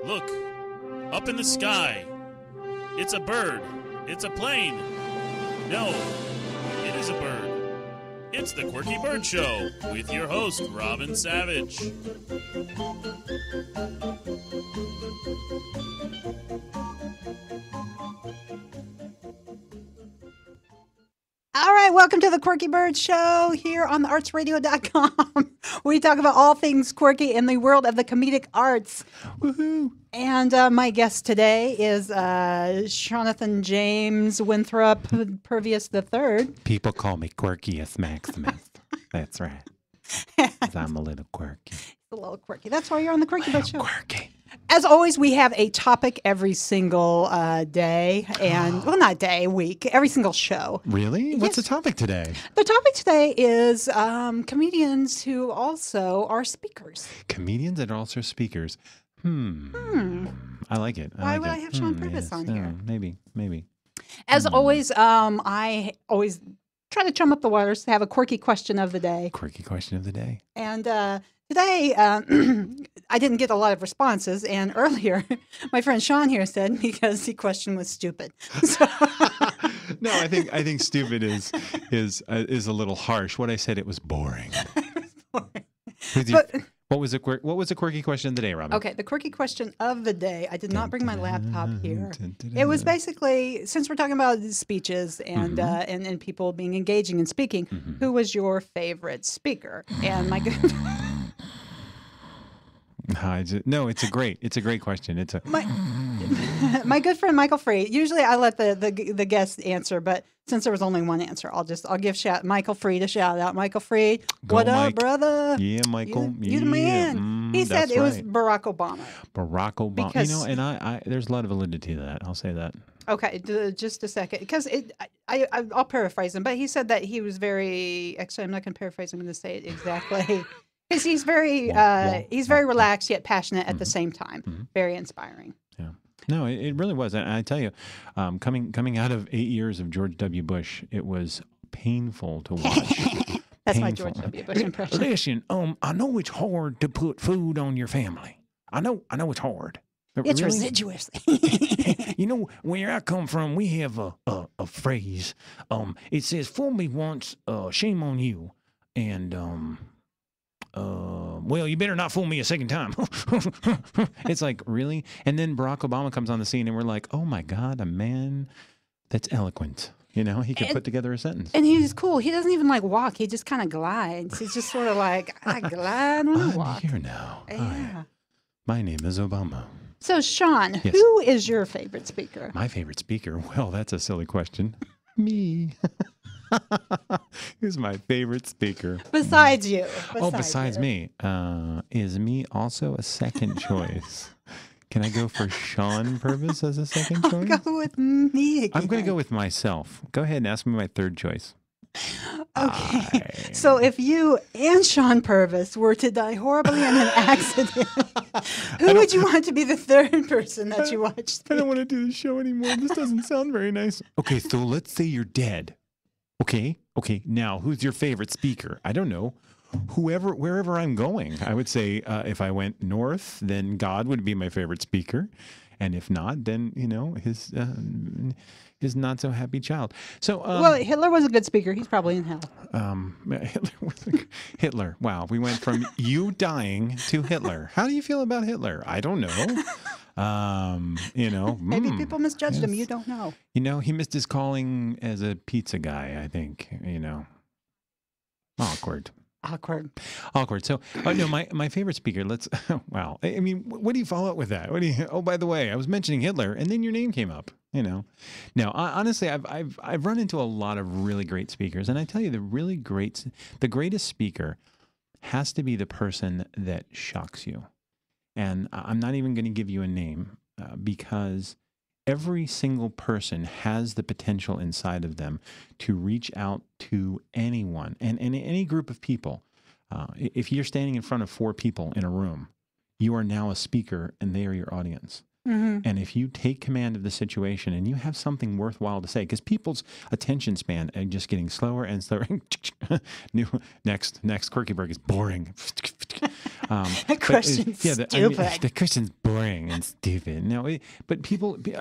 Look, up in the sky. It's a bird. It's a plane. No, it is a bird. It's the Quirky Bird Show with your host, Robin Savage. All right, welcome to the Quirky Bird Show here on theartsradio.com. We talk about all things quirky in the world of the comedic arts. Woohoo! And my guest today is Jonathan James Winthrop Purvius III. People call me Quirkiest Maximus. That's right. 'Cause I'm a little quirky. A little quirky. That's why you're on the Quirky Bird Show. Quirky. As always, we have a topic every single day, and well, not day, week, every single show. Really? What's the Yes. topic today? The topic today is comedians who also are speakers. Comedians and also speakers. I like it. Why would I have Sean Purvis on here? Maybe. As always, I always try to chum up the waters to have a quirky question of the day. Quirky question of the day. And today, I didn't get a lot of responses. And earlier, my friend Sean here said because the question was stupid. So, No, I think stupid is a little harsh. What I said, it was boring. What was a quirky question of the day, Robin? okay, the quirky question of the day. I did not bring my laptop here. It was basically, since we're talking about speeches and and people being engaging in speaking, who was your favorite speaker? And my good No, it's a great question. It's a my good friend Michael Free. Usually I let the guest answer, but since there was only one answer, I'll give Michael Free a shout out. Michael Free, Go, what Mike. up, brother? Yeah, Michael. You the man. He said that's it was right. Barack Obama. Barack Obama. Because- and I there's a lot of validity to that. I'll say that. Okay, just a second, because I'll paraphrase him, but he said that he was very. Actually, I'm not going to paraphrase. I'm going to say it exactly. Because he's very relaxed yet passionate at the same time. Very inspiring. Yeah. No, it really was. And I tell you, coming out of 8 years of George W. Bush, it was painful to watch. That's my Painful. George W. Bush impression. Listen, I know it's hard to put food on your family. I know it's hard. But It's really, residuous. you know, where I come from, we have a phrase. It says, "Fool me once, shame on you," and well, you better not fool me a second time. It's like, really? And then Barack Obama comes on the scene and we're like, oh my God, a man that's eloquent. You know, he could put together a sentence. And he's cool. He doesn't even walk. He just kind of glides. He's just sort of like, I glide when I I'm walk. here now. Yeah. Hi. My name is Obama. So, Sean, Yes. who is your favorite speaker? My favorite speaker? Well, that's a silly question. Me. Who's my favorite speaker? Besides you. Besides you. me. Is me also a second choice? Can I go for Sean Purvis as a second choice? Go with me again. I'm going to go with myself. Go ahead and ask me my third choice. Okay. So if you and Sean Purvis were to die horribly in an accident, who would you want to be the third person that you watched? I don't want to do the show anymore. This doesn't sound very nice. Okay, so let's say you're dead. Okay. Now, who's your favorite speaker? I don't know. Wherever I'm going, I would say if I went north, then God would be my favorite speaker, and if not, then his not so happy child. So, Well, Hitler was a good speaker. He's probably in hell. Hitler. Wow, we went from you dying to Hitler. How do you feel about Hitler? I don't know. Maybe people misjudged him. yes. You don't know. He missed his calling as a pizza guy, I think, Awkward. So, no, my favorite speaker, wow. I mean, what do you follow up with that? By the way, I was mentioning Hitler and then your name came up, No, honestly, I've run into a lot of really great speakers, and I tell you, the greatest speaker has to be the person that shocks you. And I'm not even going to give you a name because every single person has the potential inside of them to reach out to anyone and any group of people. If you're standing in front of 4 people in a room, you are now a speaker and they are your audience. Mm-hmm. And if you take command of the situation and you have something worthwhile to say, because people's attention span is just getting slower and slower. Next Quirky Burg is boring. The question's stupid. The question's boring and stupid. No, but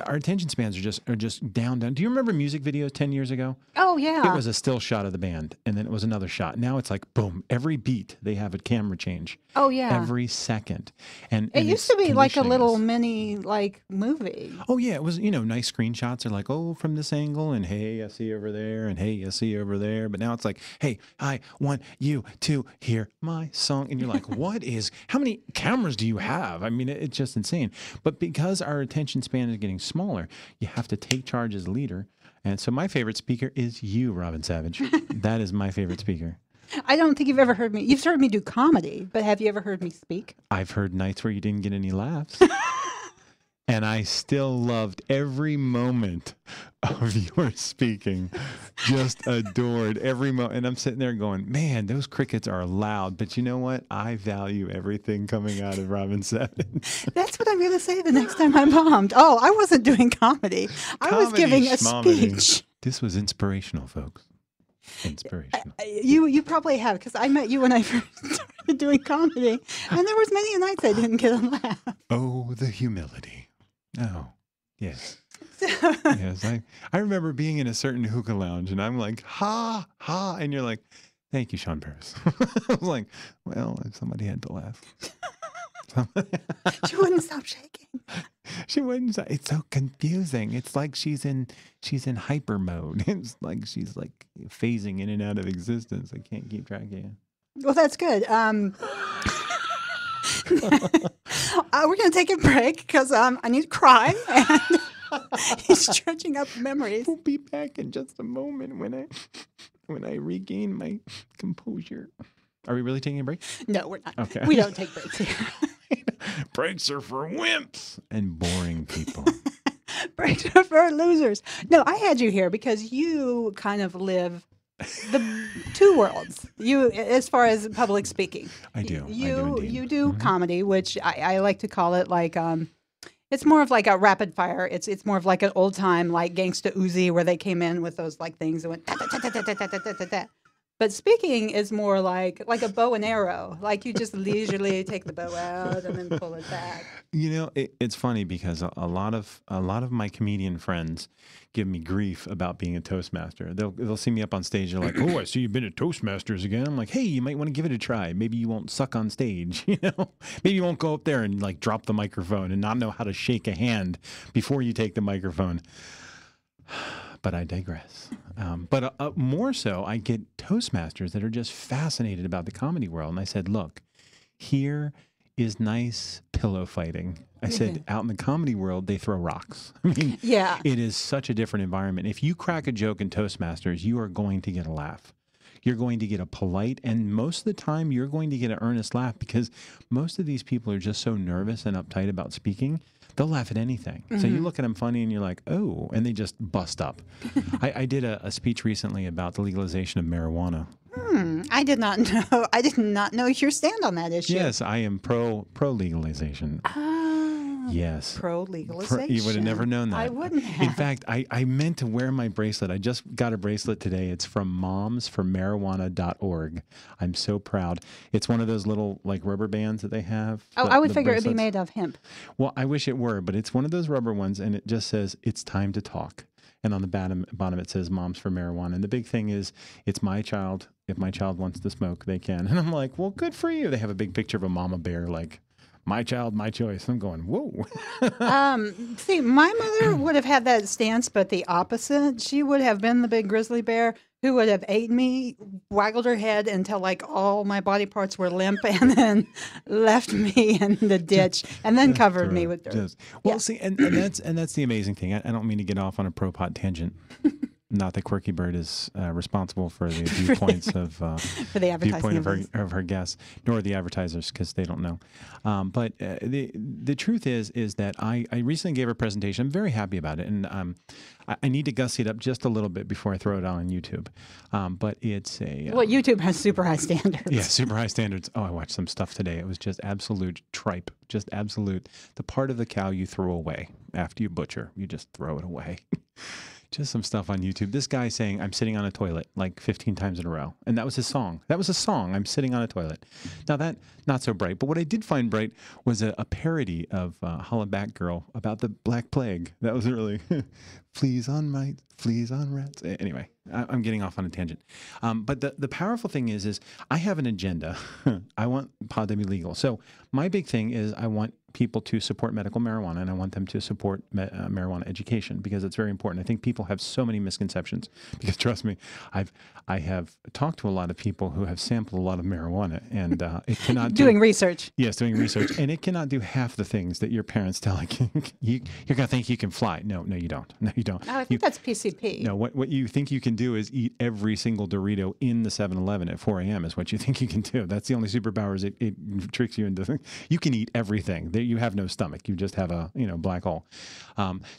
our attention spans are just down. Do you remember music videos 10 years ago? Oh yeah. It was a still shot of the band, and then it was another shot. Now it's like boom, every beat they have a camera change. Oh yeah. Every second, and it used to be like a little us. mini like movie. Oh yeah, it was nice screenshots are like, oh, from this angle, and hey, I see over there, and hey, I see over there. But now it's like, hey, I want you to hear my song, and you're like, how many cameras do you have? I mean, it's just insane. But because our attention span is getting smaller, you have to take charge as a leader. And so my favorite speaker is you, Robin Savage. That is my favorite speaker. I don't think you've ever heard me. You've heard me do comedy, but have you ever heard me speak? I've heard nights where you didn't get any laughs. And I still loved every moment of your speaking. Just adored every moment. And I'm sitting there going, man, those crickets are loud. But you know what? I value everything coming out of Robin Savage. That's what I'm going to say the next time I bombed. Oh, I wasn't doing comedy. I was giving a speech. This was inspirational, folks. Inspirational. You probably have, because I met you when I first started doing comedy. And there was many nights I didn't get a laugh. Oh, the humility. Oh, yes. Yes, I remember being in a certain hookah lounge, and I'm like, ha, ha, and you're like, thank you, Sean Paris. I was like, well, if somebody had to laugh. She wouldn't stop shaking. She wouldn't. It's so confusing. It's like she's in hyper mode. It's like she's like phasing in and out of existence. I can't keep track of you. Well, that's good. We're going to take a break because I need to cry. And he's stretching up memories. We'll be back in just a moment when I regain my composure. Are we really taking a break? No, we're not. Okay. We don't take breaks here. Breaks are for wimps and boring people. Breaks are for losers. No, I had you here because you kind of live the two worlds. You, as far as public speaking, I do. You do comedy, which I like to call it like it's more of like a rapid fire. It's more of like an old time like Gangsta Uzi where they came in with those like things that went ta ta ta ta ta ta ta ta ta. But speaking is more like a bow and arrow. Like you just leisurely take the bow out and then pull it back. You know, it's funny because a lot of my comedian friends give me grief about being a Toastmaster. They'll see me up on stage. They're like, "Oh, I see you've been at Toastmasters again." I'm like, "Hey, you might want to give it a try. Maybe you won't suck on stage. You know, maybe you won't go up there and like drop the microphone and not know how to shake a hand before you take the microphone." But I digress. But more so, I get Toastmasters that are just fascinated about the comedy world. And I said, look, here is nice pillow fighting. I said, out in the comedy world, they throw rocks. I mean, yeah, it is such a different environment. If you crack a joke in Toastmasters, you are going to get a laugh. You're going to get a polite, and most of the time, you're going to get an earnest laugh because most of these people are just so nervous and uptight about speaking. They'll laugh at anything. So you look at them funny and you're like, oh, and they just bust up. I did a speech recently about the legalization of marijuana. I did not know. I did not know your stand on that issue. Yes, I am pro legalization. Yes. Pro legalization. You would have never known that. I wouldn't have. In fact, I meant to wear my bracelet. I just got a bracelet today. It's from momsformarijuana.org. I'm so proud. It's one of those little like rubber bands that they have. Oh, I would figure it'd be made of hemp. Well, I wish it were, but it's one of those rubber ones, and it just says, "It's time to talk." And on the bottom it says Moms for Marijuana. And the big thing is, it's my child. If my child wants to smoke, they can. And I'm like, well, good for you. They have a big picture of a mama bear, like, my child, my choice. I'm going, whoa. See, my mother would have had that stance, but the opposite. She would have been the big grizzly bear who would have ate me, waggled her head until like all my body parts were limp, and then left me in the ditch, and then covered me with dirt. Well, see, and that's the amazing thing. I don't mean to get off on a pro pot tangent. Not that Kwirky Bird is responsible for the viewpoints of for the advertising of her guests, nor the advertisers, because they don't know. But the truth is that I recently gave a presentation. I'm very happy about it, and I need to gussy it up just a little bit before I throw it on YouTube. But it's a well, YouTube has super high standards. Yeah, super high standards. Oh, I watched some stuff today. It was just absolute tripe, just absolute. The part of the cow you throw away after you butcher, you just throw it away. just some stuff on YouTube. This guy saying, I'm sitting on a toilet like 15 times in a row. And that was his song. That was a song. I'm sitting on a toilet. Now that, not so bright. But what I did find bright was a parody of Holla Back Girl about the Black Plague. That was really, fleas on mice, fleas on rats. Anyway, I'm getting off on a tangent. But the powerful thing is I have an agenda. I want pot to be legal. So my big thing is I want people to support medical marijuana, and I want them to support marijuana education, because it's very important. I think people have so many misconceptions, because trust me, I have talked to a lot of people who have sampled a lot of marijuana, and it cannot doing research. Yes, doing research, and it cannot do half the things that your parents tell you. You're gonna think you can fly. No, you don't. No, you don't. Oh, I think that's PCP. No, what you think you can do is eat every single Dorito in the 7-Eleven at 4 a.m. is what you think you can do. That's the only superpowers it tricks you into. You can eat everything. You have no stomach. You just have a black hole.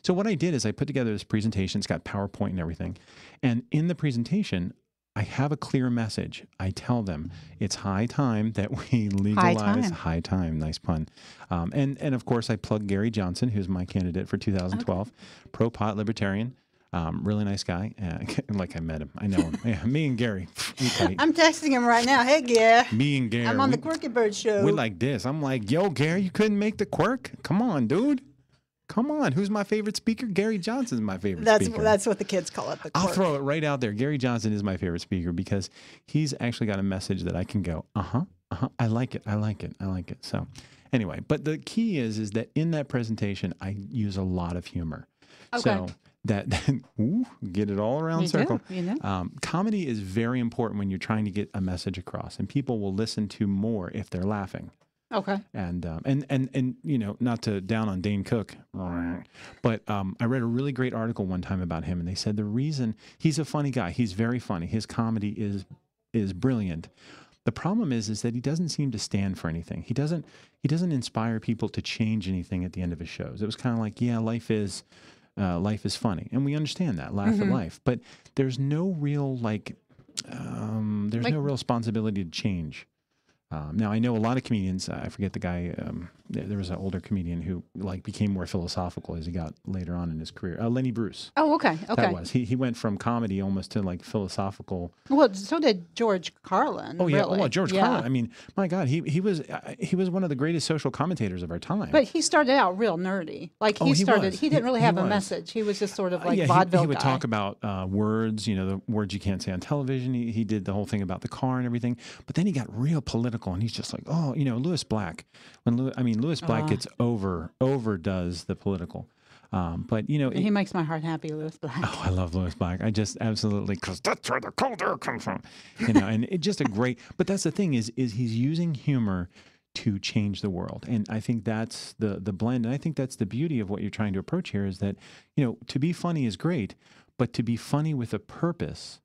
So what I did is I put together this presentation. It's got PowerPoint and everything. And in the presentation, I have a clear message. I tell them it's high time that we legalize. High time. Nice pun. And of course, I plug Gary Johnson, who's my candidate for 2012, pro-pot libertarian. Really nice guy. Like I met him. I know him. Yeah, me and Gary. I'm texting him right now. Hey, Gary. Me and Gary. I'm on the Quirky Bird show. We're like this. I'm like, yo, Gary, you couldn't make the quirk? Come on, dude. Come on. Who's my favorite speaker? Gary Johnson's my favorite speaker. That's what the kids call it, the quirk. I'll throw it right out there. Gary Johnson is my favorite speaker because he's actually got a message that I can go, I like it. I like it. I like it. So anyway, but the key is that in that presentation, I use a lot of humor. Okay. So that get it all around circle. Do. Comedy is very important when you're trying to get a message across, and people will listen to more if they're laughing. Okay. And not to down on Dane Cook, but I read a really great article one time about him, and they said the reason he's a funny guy, he's very funny. His comedy is brilliant. The problem is that he doesn't seem to stand for anything. He doesn't inspire people to change anything at the end of his shows. It was kind of like, yeah, life is funny, and we understand that. Laugh at life, but there's no real no real responsibility to change. Now I know a lot of comedians. I forget the guy. There was an older comedian who became more philosophical as he got later on in his career. Lenny Bruce. Oh, okay. That was he went from comedy almost to philosophical. Well, so did George Carlin. Oh yeah, really. George Carlin. I mean, my God, he was one of the greatest social commentators of our time. But he started out real nerdy. He didn't really have a message. He was just sort of vaudeville he would guy. talk about words, the words you can't say on television. He did the whole thing about the car and everything. But then he got real political, and he's just like, Lewis Black. Lewis Black gets overdoes the political. But he makes my heart happy, Lewis Black. Oh, I love Lewis Black. I just absolutely, because that's where the cold air comes from. And it's just a great. But that's the thing is he's using humor to change the world, and I think that's the blend. And I think that's the beauty of what you're trying to approach here is that to be funny is great, but to be funny with a purpose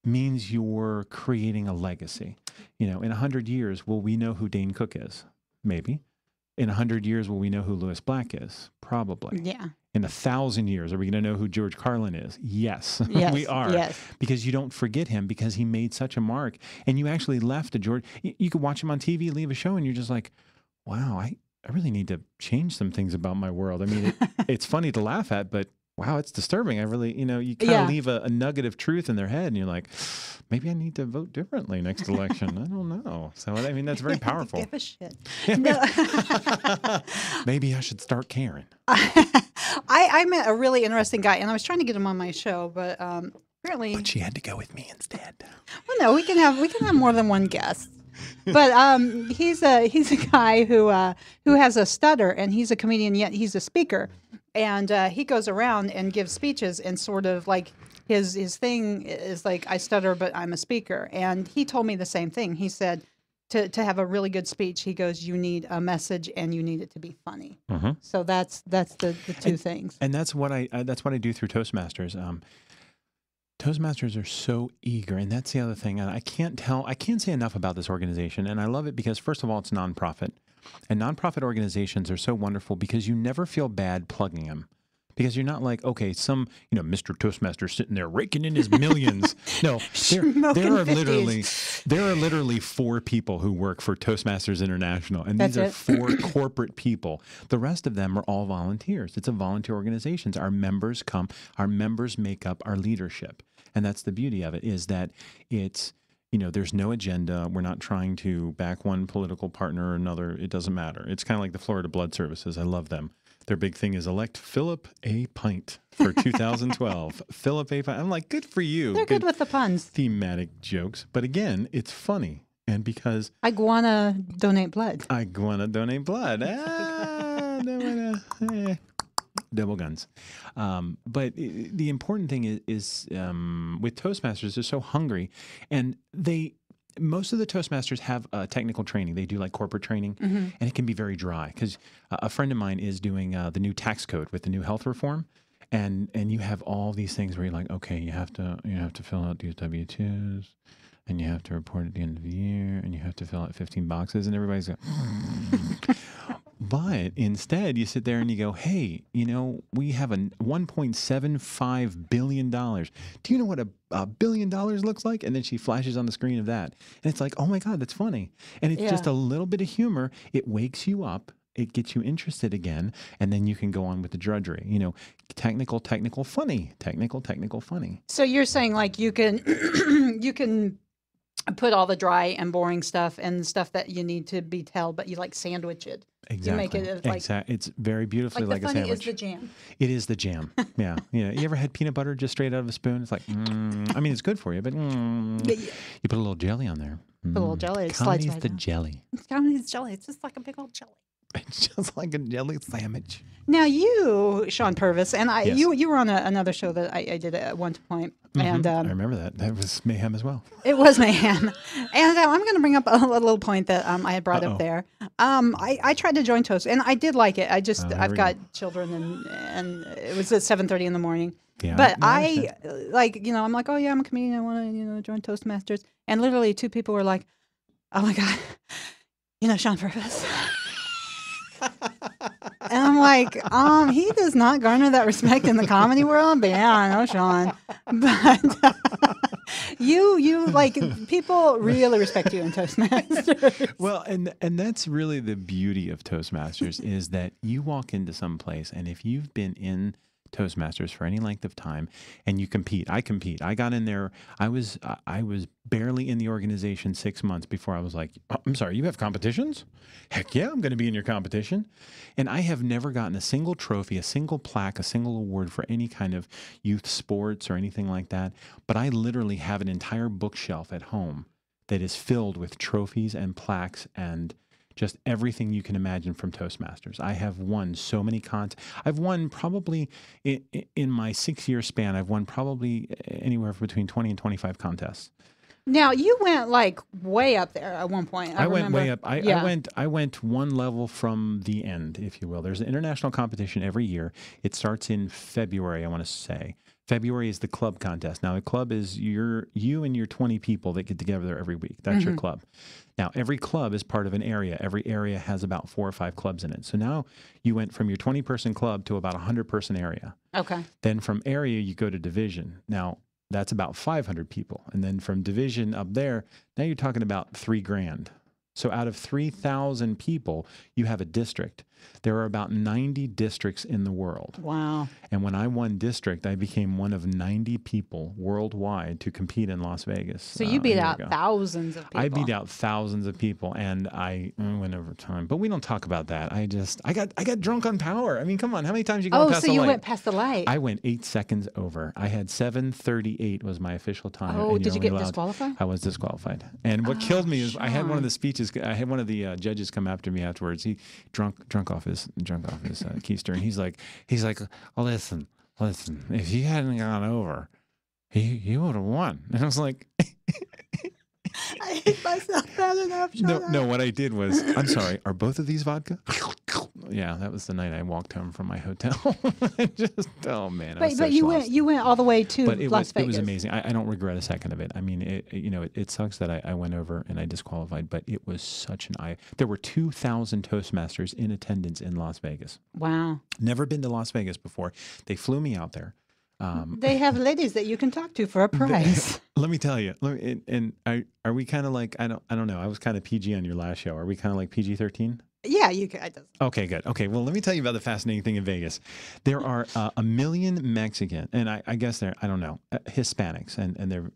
means you're creating a legacy. In 100 years, will we know who Dane Cook is? Maybe. In 100 years, will we know who Lewis Black is? Probably. Yeah. In 1,000 years, are we going to know who George Carlin is? Yes, we are. Yes. Because you don't forget him because he made such a mark. And you actually left a George. You could watch him on TV, leave a show, and you're just like, wow, I really need to change some things about my world. I mean, it's funny to laugh at, but wow, it's disturbing. I really, you kind of leave a nugget of truth in their head, and you're like, maybe I need to vote differently next election. I don't know. So, I mean, that's very powerful. Give a shit. Maybe I should start caring. I met a really interesting guy, and I was trying to get him on my show, but apparently. But she had to go with me instead. Well, no, we can have more than one guest. But he's a guy who has a stutter, and he's a comedian, yet he's a speaker. And he goes around and gives speeches, and sort of like his thing is like, I stutter, but I'm a speaker. And he told me the same thing. He said to have a really good speech, he goes, you need a message and you need it to be funny. Mm-hmm. So that's the two things. And that's what I do through Toastmasters. Toastmasters are so eager, and that's the other thing. And I can't say enough about this organization. And I love it because, first of all, it's nonprofit. And nonprofit organizations are so wonderful because you never feel bad plugging them. because you're not like, okay, some, Mr. Toastmaster sitting there raking in his millions. No, there are literally 4 people who work for Toastmasters International, and these are 4 corporate people. The rest of them are all volunteers. It's a volunteer organization. Our members make up our leadership. And that's the beauty of it, is that it's, there's no agenda. We're not trying to back one political partner or another. It doesn't matter. It's kind of like the Florida Blood Services. I love them. Their big thing is elect Philip A. Pint for 2012. Philip A. Pint. I'm like, good for you. They're good with the puns. Thematic jokes. But again, it's funny. And because Iguana donate blood. Double guns. But the important thing is with Toastmasters, they're so hungry, and most of the Toastmasters have technical training. They do like corporate training, and it can be very dry because a friend of mine is doing the new tax code with the new health reform, and you have all these things where you're like, okay, you have to fill out these W-2s, and you have to report at the end of the year, and you have to fill out 15 boxes, and everybody's like, But instead, you sit there and you go, hey, we have a $1.75 billion. Do you know what a $1 billion looks like? And then she flashes on the screen of that. And it's like, oh my God, that's funny. And it's just a little bit of humor. It wakes you up. It gets you interested again. And then you can go on with the drudgery. Technical, funny. Technical, funny. So you're saying like you can you can put all the dry and boring stuff and stuff that you need to be told, but you like sandwich it. Exactly. You make it like it's very beautifully like a sandwich. The funny is the jam. It is the jam. Yeah. You ever had peanut butter just straight out of a spoon? It's like, I mean, it's good for you, but you put a little jelly on there. Put a little jelly. Comedy's the jelly. Comedy's jelly. It's just like a big old jelly. It's just like a jelly sandwich. Now you, Sean Purvis, and you were on another show that I did at one point, and I remember that. That was mayhem as well. It was mayhem, and I'm going to bring up a little point that I had brought up there. I tried to join Toast, and I did like it. I've got children, and it was at 7:30 in the morning. Yeah, but I I'm like, oh yeah, I'm a comedian. I want to join Toastmasters, and literally 2 people were like, oh my God, Sean Purvis. And I'm like, he does not garner that respect in the comedy world, but yeah, I know Sean. But you like, people really respect you in Toastmasters. Well, and that's really the beauty of Toastmasters is that you walk into some place, and if you've been in Toastmasters for any length of time and you compete. I got in there. I was barely in the organization 6 months before I was like, oh, I'm sorry, you have competitions? Heck yeah, I'm going to be in your competition. And I have never gotten a single trophy, a single plaque, a single award for any kind of youth sports or anything like that. But I literally have an entire bookshelf at home that is filled with trophies and plaques and just everything you can imagine from Toastmasters. I have won so many I've won probably in my 6-year span. I've won probably anywhere between 20 and 25 contests. Now you went like way up there at one point. I went way up. I went one level from the end, if you will. There's an international competition every year. It starts in February, I want to say. February is the club contest. Now, the club is you and your 20 people that get together every week. That's your club. Now, every club is part of an area. Every area has about 4 or 5 clubs in it. So now you went from your 20-person club to about a 100-person area. Okay. Then from area, you go to division. Now, that's about 500 people. And then from division up there, now you're talking about $3,000. So out of 3,000 people, you have a district. There are about 90 districts in the world. Wow. And when I won district, I became one of 90 people worldwide to compete in Las Vegas. So you beat out thousands of people. I beat out thousands of people, and I went over time. But we don't talk about that. I got drunk on power. I mean, come on. How many times you go past the light? Oh, so you went past the light. I went 8 seconds over. I had 7:38 was my official time. Oh, did you get disqualified? I was disqualified. And what killed me is I had one of the speeches. I had one of the judges come after me afterwards. He drunk off his keister, and he's like, listen, if you hadn't gone over, he would have won. And I was like, I hate myself bad enough. No. What I did was, I'm sorry. Are both of these vodka? yeah, that was the night I walked home from my hotel. Just, oh man. I But was so you schlossed. went all the way to But Las Vegas. it was amazing. I don't regret a second of it. I mean, it sucks that I went over and I disqualified, but it was such an eye. There were 2,000 Toastmasters in attendance in Las Vegas. Wow. Never been to Las Vegas before. They flew me out there. They have ladies that you can talk to for a price. Let me tell you. Are we kind of like, I don't know. I was kind of PG on your last show. Are we kind of like PG-13? Yeah, you can. Okay, good. Okay, well, let me tell you about the fascinating thing in Vegas. There are 1 million Mexican, and I guess they're, I don't know, Hispanics, and they're,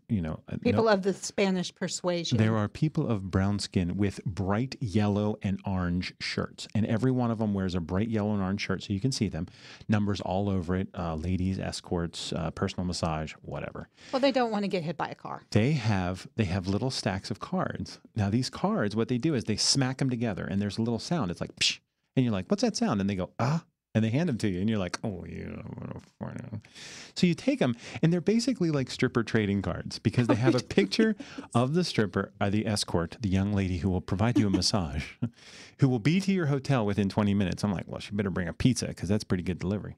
People of the Spanish persuasion. there are people of brown skin with bright yellow and orange shirts, and every one of them wears a bright yellow and orange shirt, so you can see them. Numbers all over it, ladies, escorts, personal massage, whatever. Well, they don't want to get hit by a car. They have little stacks of cards. Now, these cards, what they do is they smack them together, and there's a little sound. It's like, psh, and you're like, what's that sound? And they go, ah, and they hand them to you, and you're like, oh, yeah. So you take them, and they're basically like stripper trading cards because they have a picture of the stripper, the escort, the young lady who will provide you a massage, who will be to your hotel within 20 minutes. I'm like, well, she better bring a pizza because that's pretty good delivery.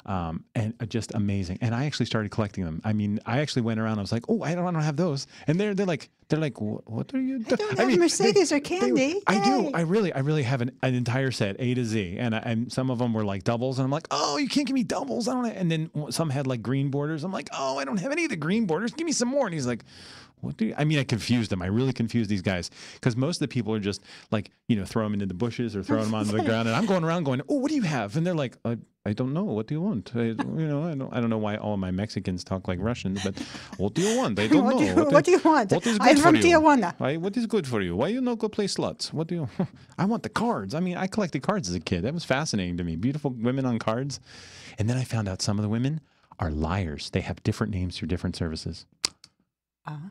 And just amazing. And I actually started collecting them. I mean, I actually went around. I was like, oh, I don't have those. And they're like, what are you doing? I don't have Mercedes or candy. I do. I really have an entire set, A to Z. And some of them were like doubles. And I'm like, oh, you can't give me doubles. I don't. And then some had like green borders. I'm like, oh, I don't have any of the green borders. Give me some more. And he's like, what do you? I mean, I confused them. I really confused these guys because most of the people are just like, throw them into the bushes or throw them on the ground. And I'm going around going, oh, what do you have? And they're like, I don't know. What do you want? I don't know why all of my Mexicans talk like Russians, but what do you want? I don't know. What do you want? What is good I'm from for you? Tijuana. What is good for you? Why you not go play sluts? What do you? I want the cards. I mean, I collected cards as a kid. That was fascinating to me. Beautiful women on cards. And then I found out some of the women are liars. They have different names for different services.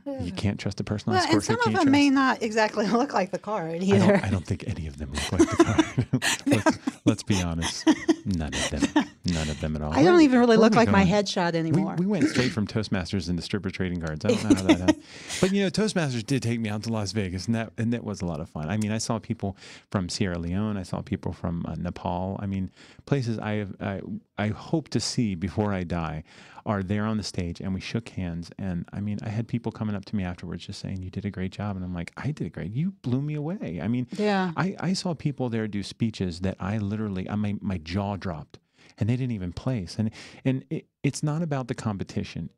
You can't trust a person on Well, and some of them may not exactly look like the card either. I don't think any of them look like the card. let's be honest. None of them. None of them at all. I don't even really Where look are we like my going? headshot anymore. We went straight from Toastmasters into stripper trading cards. I don't know how that happened. But Toastmasters did take me out to Las Vegas, and that was a lot of fun. I mean, I saw people from Sierra Leone. I saw people from Nepal. I mean, places I hope to see before I die are there on the stage, and we shook hands. And I mean, I had people coming up to me afterwards just saying, you did a great job. And I'm like, I did great. You blew me away. I mean, yeah. I saw people there do speeches that I literally, my jaw dropped, and they didn't even place. And it's not about the competition.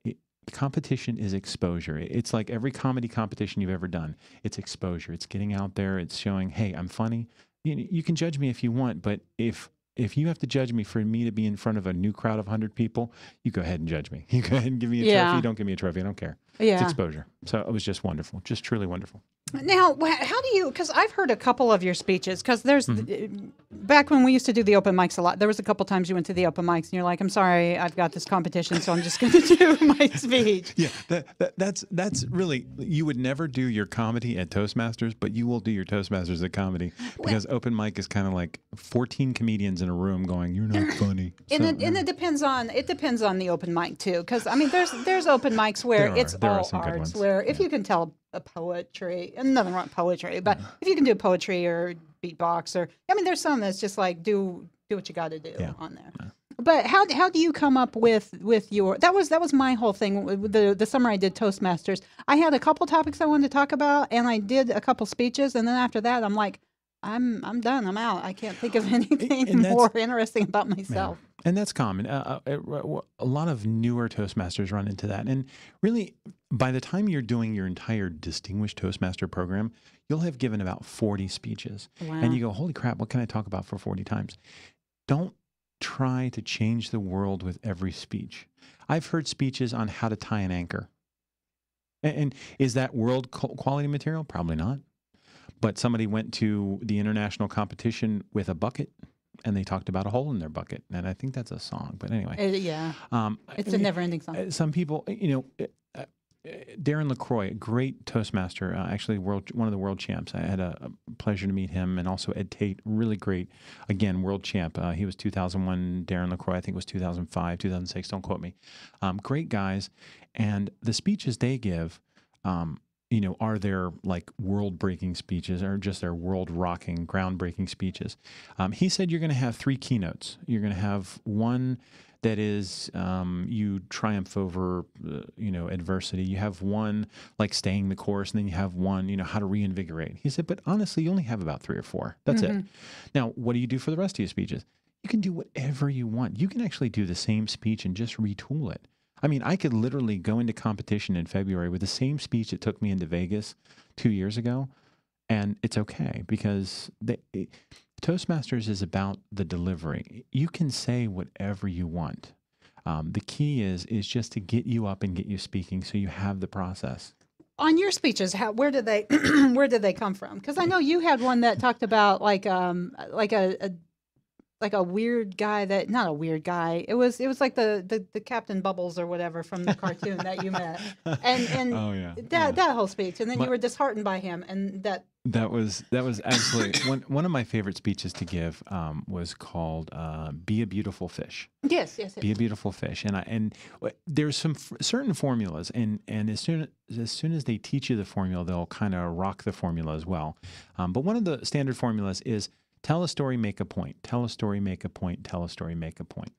Competition is exposure. It's like every comedy competition you've ever done. It's exposure. It's getting out there. It's showing, hey, I'm funny. You can judge me if you want, but if you have to judge me for me to be in front of a new crowd of 100 people, you go ahead and judge me. You go ahead and give me a trophy. Don't give me a trophy. I don't care. Yeah. It's exposure. So it was just wonderful. Just truly wonderful. Now, how do you, because I've heard a couple of your speeches, because there's, back when we used to do the open mics a lot, there was a couple times you went to the open mics and you're like, I'm sorry, I've got this competition, so I'm just going to do my speech. Yeah, that's really, you would never do your comedy at Toastmasters, but you will do your Toastmasters at comedy, because open mic is kind of like 14 comedians in a room going, you're not funny. And it depends on the open mic too, because I mean, there's open mics where there are all some good arts, ones. where if you can tell a poetry, and nothing wrong with poetry, but if you can do poetry or beatbox, or I mean, there's some that's just like do what you got to do on there. Yeah. But how do you come up with your, that was my whole thing with the summer I did Toastmasters. I had a couple topics I wanted to talk about, and I did a couple speeches, and then after that I'm like, I'm done. I'm out. I can't think of anything more interesting about myself. Yeah. And that's common. A lot of newer Toastmasters run into that. And really, by the time you're doing your entire Distinguished Toastmaster program, you'll have given about 40 speeches. Wow. And you go, holy crap, what can I talk about for 40 times? Don't try to change the world with every speech. I've heard speeches on how to tie an anchor. And is that world quality material? Probably not. But somebody went to the international competition with a bucket, and they talked about a hole in their bucket. And I think that's a song. But anyway. It's a never-ending song. Some people, Darren LaCroix, great Toastmaster, actually one of the world champs. I had a pleasure to meet him, and also Ed Tate, really great, again, world champ. He was 2001. Darren LaCroix, I think, was 2005, 2006. Don't quote me. Great guys. And the speeches they give, are there like world-breaking speeches or just their world-rocking, groundbreaking speeches? He said you're going to have 3 keynotes. You're going to have one that is you triumph over, adversity. You have one like staying the course, and then you have one, how to reinvigorate. He said, but honestly, you only have about 3 or 4. That's it. Now, what do you do for the rest of your speeches? You can do whatever you want. You can actually do the same speech and just retool it. I mean, I could literally go into competition in February with the same speech that took me into Vegas 2 years ago, and it's okay because Toastmasters is about the delivery. You can say whatever you want. The key is just to get you up and get you speaking, so you have the process. On your speeches, where did they come from? Because I know you had one that talked about like a weird guy that, not a weird guy. It was like the Captain Bubbles or whatever from the cartoon that you met, and Oh yeah, that whole speech, and then you were disheartened by him, and that was absolutely one of my favorite speeches to give. Was called "Be a Beautiful Fish." Yes. Be a beautiful fish, and there's some certain formulas, and as soon as they teach you the formula, they'll kind of rock the formula as well. But one of the standard formulas is: tell a story, make a point. Tell a story, make a point. Tell a story, make a point.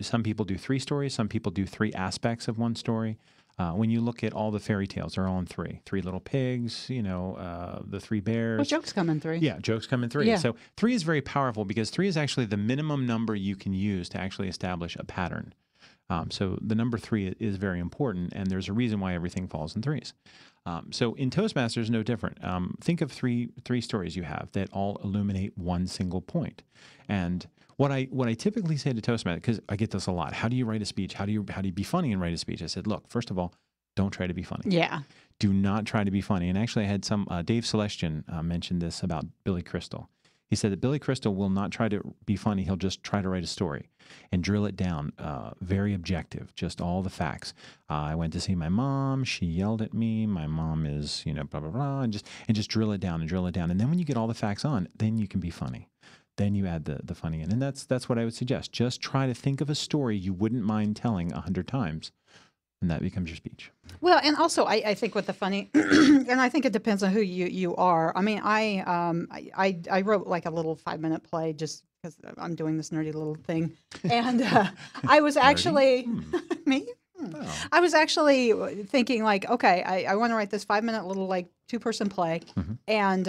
Some people do 3 stories. Some people do 3 aspects of one story. When you look at all the fairy tales, they're all in 3. 3 little pigs, the 3 bears. Well, jokes come in 3. Yeah, jokes come in 3. Yeah. So 3 is very powerful because 3 is actually the minimum number you can use to actually establish a pattern. So the number 3 is very important, and there's a reason why everything falls in 3s. So in Toastmasters, no different. Think of three stories you have that all illuminate one single point. And what I typically say to Toastmasters, because I get this a lot: how do you write a speech? How do you be funny and write a speech? I said, look, first of all, don't try to be funny. Yeah. Do not try to be funny. And actually, I had some Dave Celestian mentioned this about Billy Crystal. He said that Billy Crystal will not try to be funny. He'll just try to write a story and drill it down, very objective, just all the facts. I went to see my mom. She yelled at me. My mom is, blah, blah, blah, and just drill it down and drill it down. And then when you get all the facts on, then you can be funny. Then you add the funny in. And that's what I would suggest. Just try to think of a story you wouldn't mind telling 100 times. And that becomes your speech. Well, and also I think with the funny, and I think it depends on who you are. I mean, I wrote like a little 5-minute play just because I'm doing this nerdy little thing, and I was actually me. Oh. I was actually thinking like, okay, I want to write this 5-minute little like 2-person play, and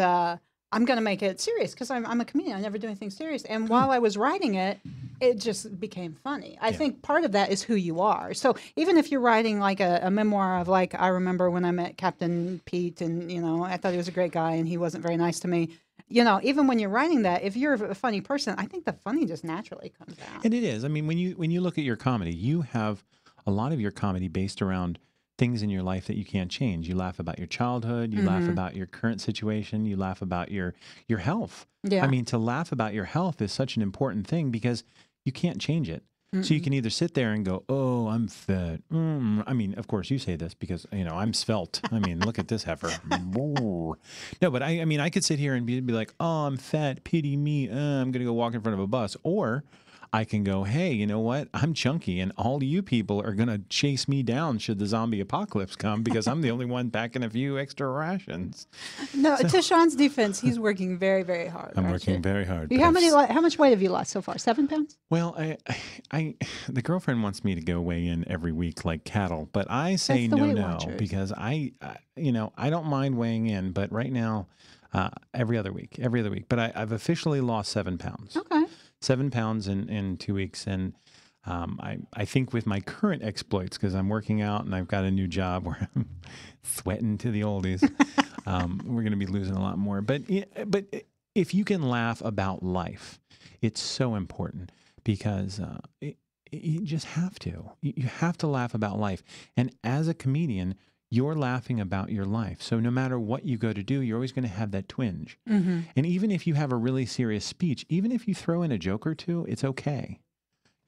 I'm going to make it serious because I'm a comedian. I never do anything serious. And while I was writing it, it just became funny. I think part of that is who you are. So even if you're writing like a memoir of like, I remember when I met Captain Pete and, I thought he was a great guy and he wasn't very nice to me. Even when you're writing that, if you're a funny person, I think the funny just naturally comes out. And it is. I mean, when you look at your comedy, you have a lot of your comedy based around things in your life that you can't change. You laugh about your childhood. You laugh about your current situation. You laugh about your health. Yeah. I mean, to laugh about your health is such an important thing because you can't change it. So you can either sit there and go, oh, I'm fat. I mean, of course you say this because, I'm svelte. I mean, look at this heifer. No, but I mean, I could sit here and be like, oh, I'm fat. Pity me. I'm going to go walk in front of a bus. Or I can go, hey, you know what? I'm chunky, and all you people are going to chase me down should the zombie apocalypse come because I'm the only one packing a few extra rations. No, to Sean's defense, he's working very, very hard. I'm working very hard. How much weight have you lost so far? 7 pounds? Well, the girlfriend wants me to go weigh in every week like cattle, but I say no because I don't mind weighing in, but right now, every other week. But I've officially lost 7 pounds. Okay. 7 pounds in 2 weeks. And I think with my current exploits, because I'm working out and I've got a new job where I'm sweating to the oldies, we're going to be losing a lot more. But if you can laugh about life, it's so important because you just have to. You have to laugh about life. And as a comedian, you're laughing about your life. So no matter what you go to do, you're always going to have that twinge. And even if you have a really serious speech, even if you throw in a joke or two, it's okay.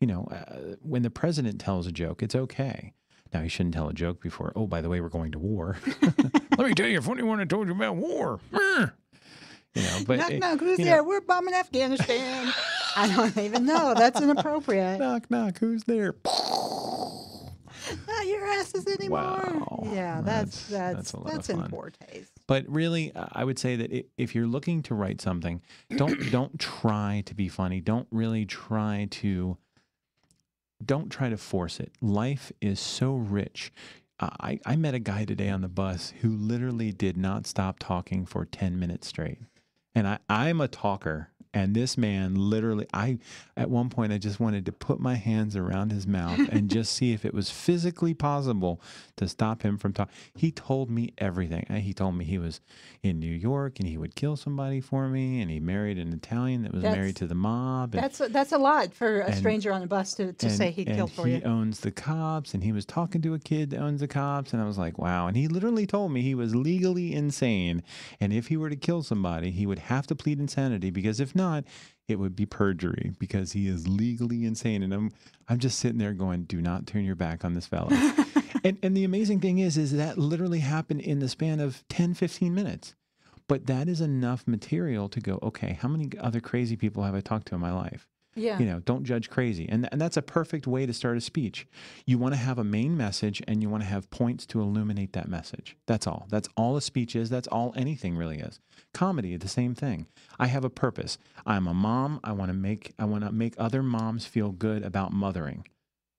When the president tells a joke, it's okay. Now, you shouldn't tell a joke before, oh, by the way, we're going to war. Let me tell you a funny one I told you about war. But knock, who's there? We're bombing Afghanistan. I don't even know. That's inappropriate. Knock, knock, who's there? not your asses anymore. Wow. Yeah, that's a lot of in fun. poor taste. But really, I would say that if you're looking to write something, don't try to be funny. Don't try to force it. Life is so rich. I met a guy today on the bus who literally did not stop talking for 10 minutes straight. And I'm a talker. And this man literally, at one point, I just wanted to put my hands around his mouth and just see if it was physically possible to stop him from talking. He told me everything. He told me he was in New York and he would kill somebody for me. And he married an Italian that was married to the mob. And, that's a lot for a stranger on a bus to say he'd kill for you. He owns the cops, and he was talking to a kid that owns the cops. And I was like, wow. And he literally told me he was legally insane. And if he were to kill somebody, he would have to plead insanity, because if not, it would be perjury, because he is legally insane. And I'm just sitting there going, do not turn your back on this fella. and the amazing thing is that literally happened in the span of 10, 15 minutes. But that is enough material to go, okay, how many other crazy people have I talked to in my life? Yeah. Don't judge crazy. And that's a perfect way to start a speech. You want to have a main message, and you want to have points to illuminate that message. That's all. That's all a speech is. That's all anything really is. Comedy, the same thing. I have a purpose. I'm a mom. I want to make other moms feel good about mothering.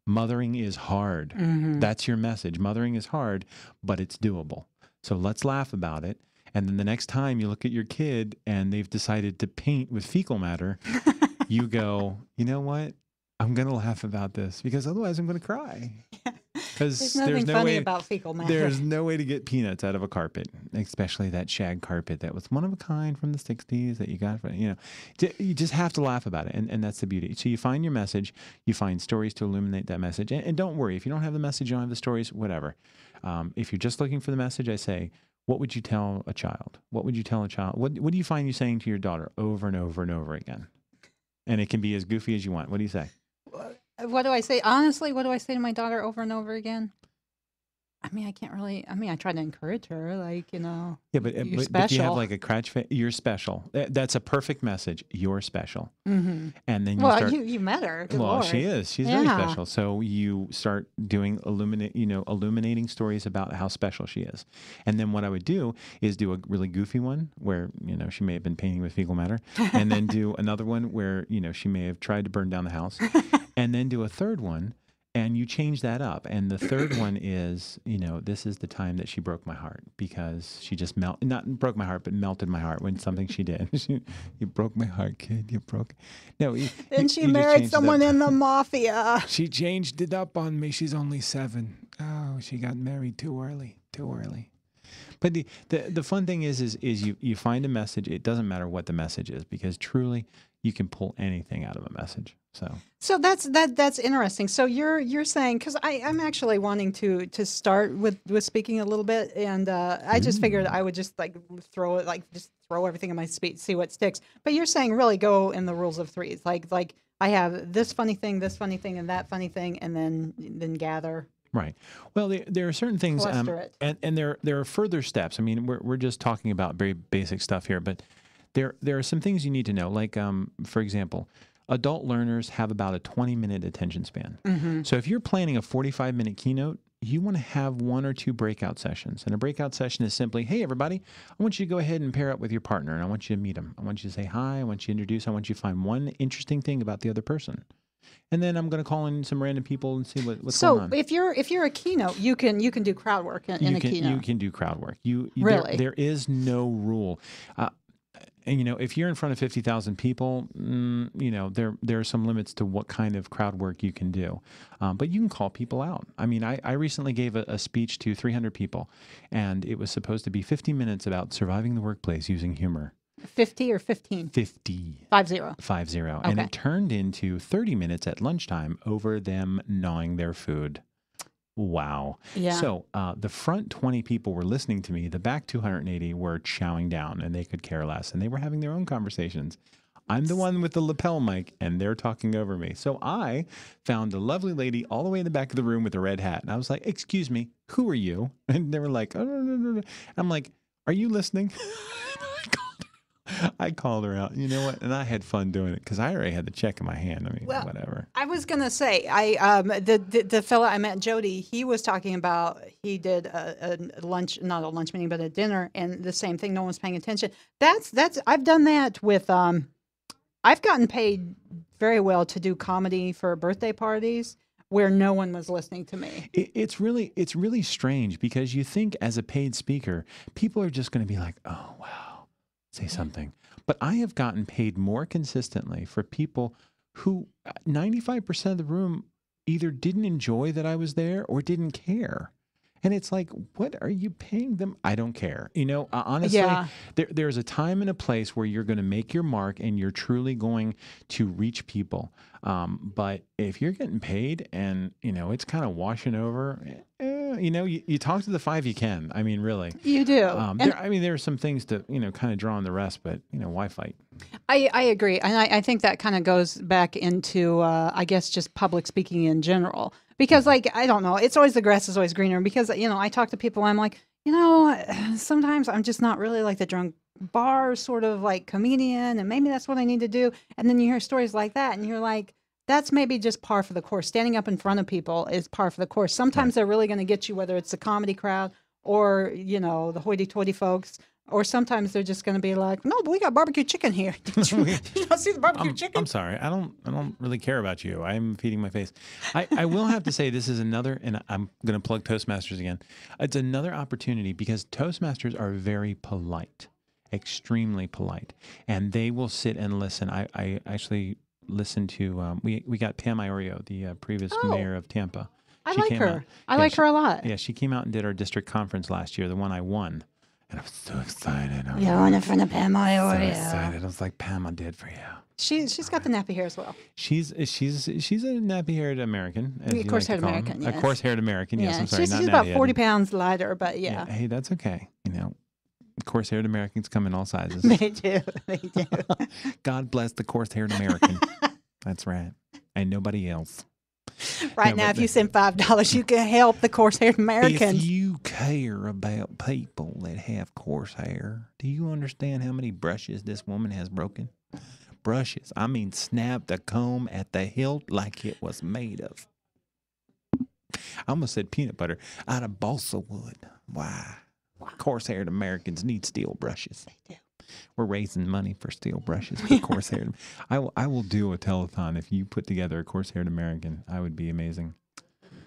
Mothering is hard. Mm-hmm. That's your message. Mothering is hard, but it's doable. So let's laugh about it. And then the next time you look at your kid and they've decided to paint with fecal matter, you go, you know what? I'm going to laugh about this, because otherwise I'm going to cry. Because there's nothing funny about fecal matter. There's no way to get peanuts out of a carpet, especially that shag carpet that was one of a kind from the 60s that you got from, you just have to laugh about it. And that's the beauty. So you find your message, you find stories to illuminate that message. And don't worry, if you don't have the message, you don't have the stories, whatever. If you're just looking for the message, I say, what would you tell a child? What would you tell a child? What do you find you saying to your daughter over and over and over again? And it can be as goofy as you want. What do you say? What do I say? Honestly, what do I say to my daughter over and over again? I mean, I can't really. I mean, I try to encourage her, like, Yeah, but you're but special. you have like a crotch face. You're special. That's a perfect message. You're special. Mm-hmm. And then well, you met her. Good well, Lord. she is. She's very special. So you start doing illuminating stories about how special she is. And then what I would do is do a really goofy one where she may have been painting with fecal matter, and then do another one where she may have tried to burn down the house, and then do a third one. And you change that up. And the third one is, this is the time that she broke my heart, because she just not broke my heart, but melted my heart when something she did. You broke my heart, kid. You broke. No. Then she married someone in the mafia. She changed it up on me. She's only 7. Oh, she got married too early. Too early. But the fun thing is you find a message. It doesn't matter what the message is, because truly you can pull anything out of a message. So that's interesting. So you're saying, because I'm actually wanting to start with speaking a little bit, and I just figured I would just throw everything in my speech, see what sticks. But you're saying really go in the rules of threes, like I have this funny thing, and that funny thing, and then gather. Right. Well, there are certain things, and there are further steps. I mean, we're just talking about very basic stuff here, but there are some things you need to know. Like, for example, adult learners have about a 20-minute attention span. Mm-hmm. So if you're planning a 45-minute keynote, you want to have 1 or 2 breakout sessions. And a breakout session is simply, hey, everybody, I want you to go ahead and pair up with your partner, and I want you to meet them. I want you to say hi. I want you to introduce. I want you to find one interesting thing about the other person. And then I'm going to call in some random people and see what's going on. So if you're a keynote, you can do crowd work in a keynote. You can do crowd work. Really? There is no rule. And if you're in front of 50,000 people, there are some limits to what kind of crowd work you can do. But you can call people out. I mean, I recently gave a speech to 300 people, and it was supposed to be 50 minutes about surviving the workplace using humor. 50 or 15? 50. 50. 50. Okay. And it turned into 30 minutes at lunchtime over them gnawing their food. Wow. Yeah. So the front 20 people were listening to me. The back 280 were chowing down, and they could care less. And they were having their own conversations. I'm the one with the lapel mic, and they're talking over me. So I found a lovely lady all the way in the back of the room with a red hat. And I was like, excuse me, who are you? And they were like, oh, no. I'm like, are you listening? I called her out. You know what? And I had fun doing it because I already had the check in my hand. I mean, Well, whatever. I was gonna say, the fella I met, Jody, he was talking about he did a lunch, not a lunch meeting, but a dinner, and the same thing. No one's paying attention. That's I've done that with I've gotten paid very well to do comedy for birthday parties where no one was listening to me. It's really strange because you think as a paid speaker, people are just going to be like, oh, wow, say something. But I have gotten paid more consistently for people who 95% of the room either didn't enjoy that I was there or didn't care. And it's like, what are you paying them? I don't care. You know, honestly, Yeah. there's a time and a place where you're going to make your mark and you're truly going to reach people. But if you're getting paid and, you know, it's kind of washing over, you know, you talk to the five you can. I mean, really. You do. There are some things to, you know, kind of draw on the rest, but, you know, why fight? I agree. And I think that kind of goes back into, I guess, just public speaking in general. Because, like, I don't know, it's always the grass is always greener. Because, you know, I talk to people, I'm like, you know, sometimes I'm just not really like the drunk bar sort of like comedian, and maybe that's what I need to do. And then you hear stories like that, and you're like, that's maybe just par for the course. Standing up in front of people is par for the course. Sometimes they're really going to get you, whether it's the comedy crowd or, you know, the hoity-toity folks. Or sometimes they're just going to be like, no, but we got barbecue chicken here. Did you not see the barbecue chicken? I'm sorry. I don't really care about you. I'm feeding my face. I will have to say this is another, and I'm going to plug Toastmasters again. It's another opportunity because Toastmasters are very polite, extremely polite, and they will sit and listen. I actually listened to, we got Pam Iorio, the previous mayor of Tampa. I She like came her. out. I like her a lot. Yeah, she came out and did our district conference last year, the one I won. And I was so excited. Yeah, on in front of Pam So Iorio. excited. I was like, Pam, I did for you. She's got the nappy hair as well. She's a nappy-haired American. As you like to coarse-haired call them. American, A yes. coarse-haired American, yes. Yeah, I'm sorry, she's not about natty-headed. 40 pounds lighter, but yeah. Hey, that's okay. You know, coarse-haired Americans come in all sizes. They do. They do. God bless the coarse-haired American. That's right. And nobody else. Right No, now, but if you send $5, you can help the coarse-haired Americans. If you care about people that have coarse hair, do you understand how many brushes this woman has broken? Brushes. I mean, snapped a comb at the hilt like it was made of. I almost said peanut butter out of balsa wood. Why? Coarse-haired Americans need steel brushes. They do. We're raising money for steel brushes for coarse-haired. I will do a telethon if you put together a coarse-haired American. I would be amazing.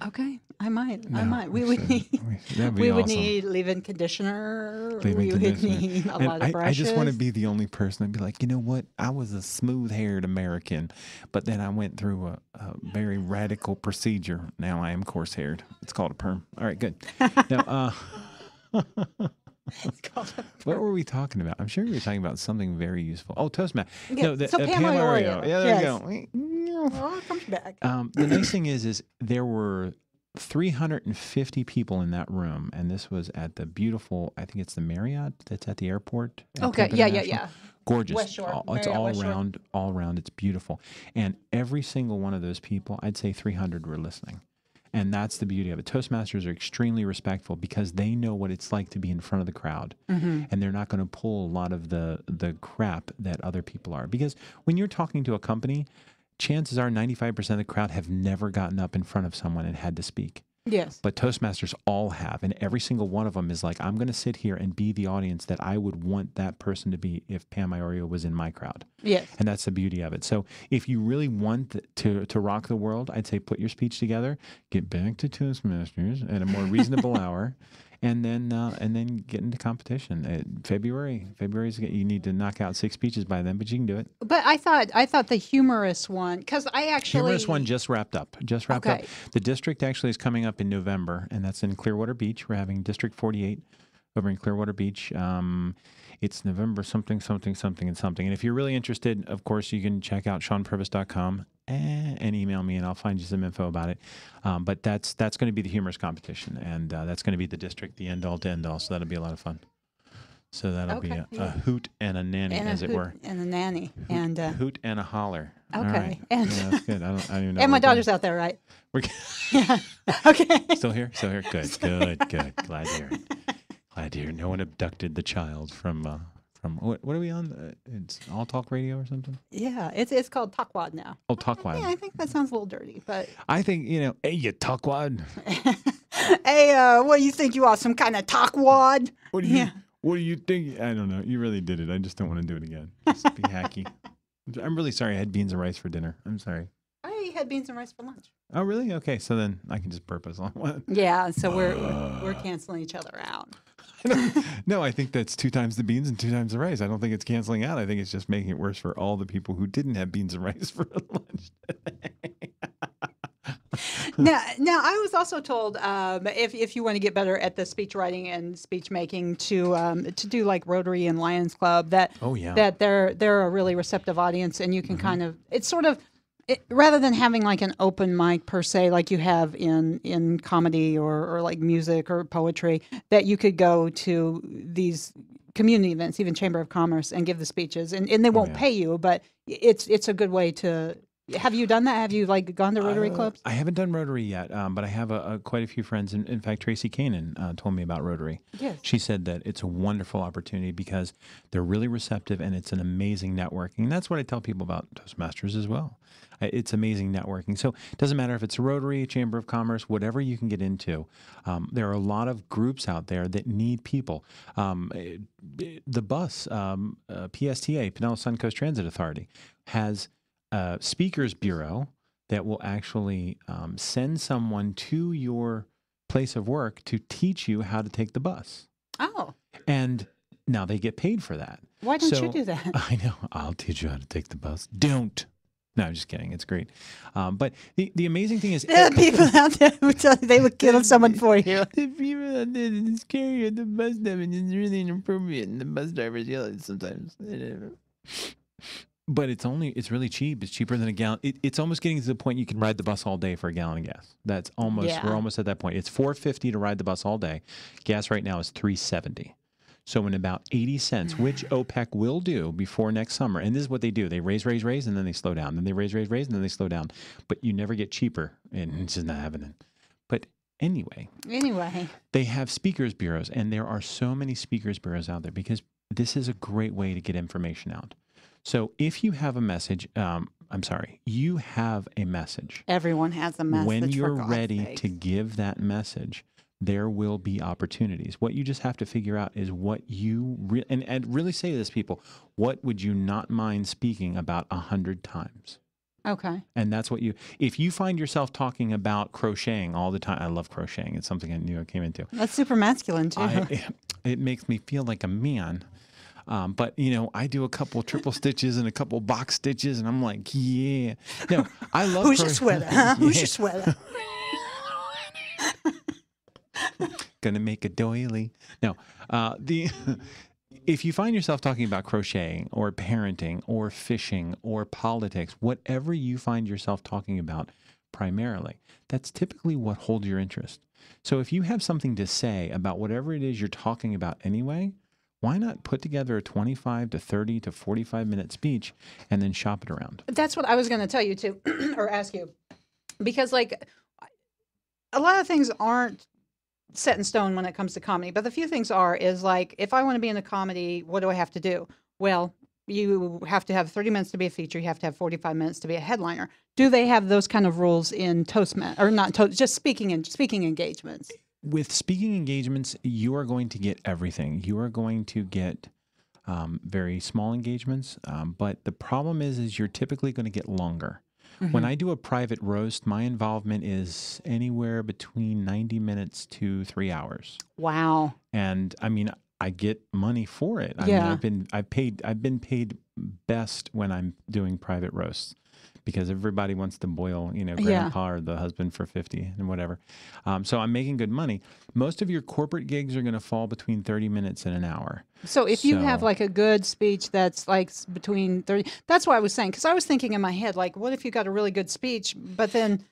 Okay, I might. No, I might. We would should. need. That'd be We would awesome. need leave-in conditioner. Leave-in We would conditioner. need a And lot of brushes. I just want to be the only person and be like, you know what? I was a smooth-haired American, but then I went through a very radical procedure. Now I am coarse-haired. It's called a perm. All right, good. Now, It's called a what were we talking about? I'm sure we were talking about something very useful. Oh, Toastmasters. Yeah, No, so Pam Pam Iorio. Yeah, there Yes. we go. Oh, it comes back. The nice thing is there were 350 people in that room, and this was at the beautiful, I think it's the Marriott that's at the airport. at Okay, Tampa yeah. International. Gorgeous. West Shore, It's Marriott all West Shore. around, all around. It's beautiful. And every single one of those people, I'd say 300 were listening. And that's the beauty of it. Toastmasters are extremely respectful because they know what it's like to be in front of the crowd. Mm-hmm. And they're not going to pull a lot of the crap that other people are. Because when you're talking to a company, chances are 95% of the crowd have never gotten up in front of someone and had to speak. Yes. But Toastmasters all have. And every single one of them is like, I'm going to sit here and be the audience that I would want that person to be if Pam Iorio was in my crowd. Yes. And that's the beauty of it. So if you really want to rock the world, I'd say put your speech together, get back to Toastmasters at a more reasonable hour, and then get into competition. February's you need to knock out 6 speeches by then, but you can do it. But I thought the humorous one, because I actually Humorous one just wrapped up. Up. Okay. The district actually is coming up in November, and that's in Clearwater Beach. We're having District 48 over in Clearwater Beach. It's November something. And if you're really interested, of course, you can check out SeanPurvis.com and email me, and I'll find you some info about it. But that's going to be the humorous competition, and that's going to be the district, the end-all to end-all. So that'll be a lot of fun. So that'll be a hoot and a nanny, as it were. And a nanny. And hoot and a holler. okay. All right. And Yeah, that's good. I don't even know. and my what we're daughter's out there, right? We're Yeah. Okay. Still here? Good. Glad to hear it. No one abducted the child from from what are we on? It's All Talk Radio or something? Yeah, it's called Talkwad now. Oh, Talkwad. Yeah, I think that sounds a little dirty, but I think, hey, you Talkwad. hey, what do you think you are, some kind of talkwad? What do you think? I don't know. You really did it. I just don't want to do it again. Just be hacky. I'm really sorry I had beans and rice for dinner. I'm sorry. I had beans and rice for lunch. Oh, really? Okay, so then I can just burp us all. Yeah, so we're canceling each other out. No, I think that's 2 times the beans and 2 times the rice. I don't think it's canceling out. I think it's just making it worse for all the people who didn't have beans and rice for lunch today. Now, I was also told if you want to get better at the speech writing and speech making to do like Rotary and Lions Club that that they're a really receptive audience and you can kind of it's sort of rather than having like an open mic per se like you have in comedy or like music or poetry that you could go to these community events, even Chamber of Commerce, and give the speeches and they won't pay you, but it's a good way to. Have you done that? Have you like gone to Rotary clubs? I haven't done Rotary yet, but I have quite a few friends. In fact, Tracy Kanan told me about Rotary. Yes. She said that it's a wonderful opportunity because they're really receptive and it's an amazing networking. And that's what I tell people about Toastmasters as well. It's amazing networking. So it doesn't matter if it's Rotary, Chamber of Commerce, whatever you can get into. There are a lot of groups out there that need people. The bus, PSTA, Pinellas Sun Coast Transit Authority, has a speakers bureau that will actually send someone to your place of work to teach you how to take the bus. Oh. And now they get paid for that. Why don't you do that? I know. I'll teach you how to take the bus. Don't. No, I'm just kidding. It's great. But the amazing thing is... There are people out there who tell you they would kill someone for you. The people out there that scare you at the bus stop and it's really inappropriate and the bus drivers yell at it sometimes. But it's really cheap. It's cheaper than a gallon. It's almost getting to the point you can ride the bus all day for a gallon of gas. That's almost, we're almost at that point. It's $4.50 to ride the bus all day. Gas right now is $3.70. So in about 80 cents, which OPEC will do before next summer. And this is what they do. They raise, and then they slow down. Then they raise, and then they slow down. But you never get cheaper. And it's just not happening. But anyway, they have speakers bureaus. And there are so many speakers bureaus out there because this is a great way to get information out. So if you have a message, you have a message. Everyone has a message. When you're ready to give that message, there will be opportunities. What you just have to figure out is what you, and really say to this people, what would you not mind speaking about 100 times? Okay. And that's what if you find yourself talking about crocheting all the time, I love crocheting. It's something I knew I came into. That's super masculine too. It makes me feel like a man. But, I do a couple triple stitches and a couple box stitches, and I'm like, yeah. No, I love Who's your sweater, huh? Who's your sweater? Gonna make a doily. No, if you find yourself talking about crocheting or parenting or fishing or politics, whatever you find yourself talking about primarily, that's typically what holds your interest. So if you have something to say about whatever it is you're talking about anyway, why not put together a 25 to 30 to 45-minute speech and then shop it around? That's what I was going to tell you too, or ask you. Because like a lot of things aren't set in stone when it comes to comedy, but the few things is like, if I want to be in a comedy, what do I have to do? Well, you have to have 30 minutes to be a feature. You have to have 45 minutes to be a headliner. Do they have those kind of rules in Toastmasters, or not, just speaking engagements? With speaking engagements, you are going to get everything. You are going to get very small engagements, but the problem is you're typically going to get longer. Mm-hmm. When I do a private roast, my involvement is anywhere between 90 minutes to 3 hours. Wow! And I mean, I get money for it. I mean, I've been paid best when I'm doing private roasts. Because everybody wants to boil, grandpa or the husband for 50 and whatever. So I'm making good money. Most of your corporate gigs are going to fall between 30 minutes and an hour. So if you have like a good speech that's like between 30, that's what I was saying. Because I was thinking in my head, like, what if you got a really good speech, but then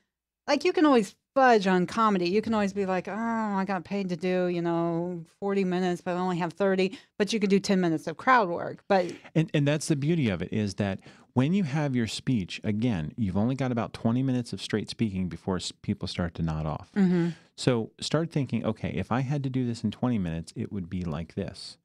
like you can always fudge on comedy. You can always be like, oh, I got paid to do, 40 minutes, but I only have 30. But you could do 10 minutes of crowd work. But and that's the beauty of it is that when you have your speech, again, you've only got about 20 minutes of straight speaking before people start to nod off. Mm-hmm. So start thinking, okay, if I had to do this in 20 minutes, it would be like this.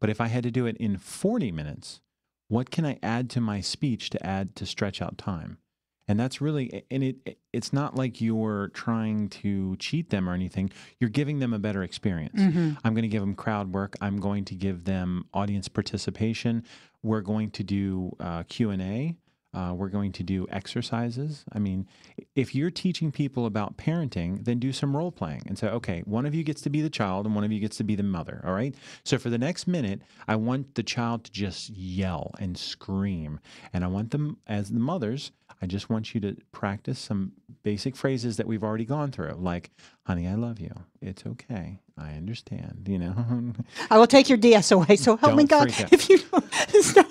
But if I had to do it in 40 minutes, what can I add to my speech to stretch out time? And that's really, and it's not like you're trying to cheat them or anything. You're giving them a better experience. Mm-hmm. I'm going to give them crowd work. I'm going to give them audience participation. We're going to do Q&A. We're going to do exercises. I mean, if you're teaching people about parenting, then do some role playing and say, okay, one of you gets to be the child and one of you gets to be the mother. All right. So for the next minute, I want the child to just yell and scream. And I want them, as the mothers, I just want you to practice some basic phrases that we've already gone through, like, honey, I love you. It's okay. I understand, you know. I will take your DS away, so help me Don't God freak out. if you don't stop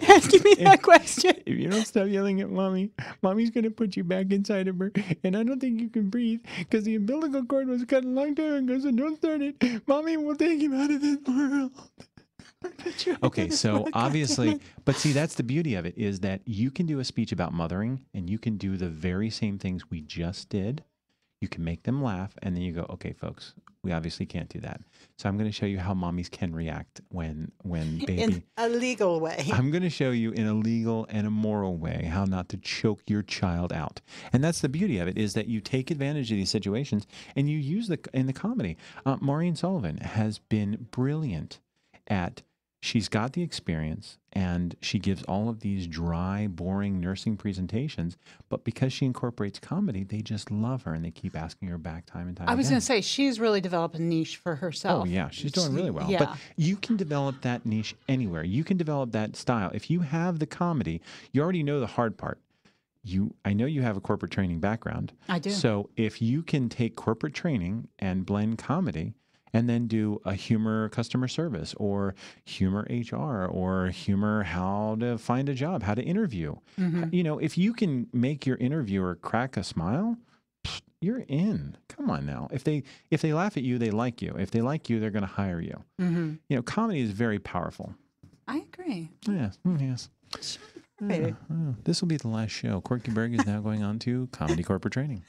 asking me that question. If you don't stop yelling at mommy, mommy's going to put you back inside of her. And I don't think you can breathe because the umbilical cord was cut a long time ago, so don't start it. Mommy will take him out of this world. Okay, so obviously, but see, that's the beauty of it, is that you can do a speech about mothering and you can do the very same things we just did. You can make them laugh, and then you go, okay, folks, we obviously can't do that. So I'm going to show you how mommies can react when baby. In a legal way. I'm going to show you in a legal and a moral way how not to choke your child out. And that's the beauty of it, is that you take advantage of these situations and you use in the comedy. Maureen Sullivan has been brilliant at, she's got the experience and she gives all of these dry, boring nursing presentations, but because she incorporates comedy, they just love her and they keep asking her back time and time I was again. going to say, she's really developed a niche for herself. Oh, yeah. She's doing really well. Yeah. But you can develop that niche anywhere. You can develop that style. If you have the comedy, you already know the hard part. I know you have a corporate training background. I do. So if you can take corporate training and blend comedy and then do a humor customer service or humor HR or humor how to find a job, how to interview. Mm-hmm. You know, if you can make your interviewer crack a smile, you're in. Come on now. If they laugh at you, they like you. If they like you, they're going to hire you. Mm-hmm. You know, comedy is very powerful. I agree. Yes. Yes. Baby. This will be the last show. Quirky Berg is now going on to comedy corporate training.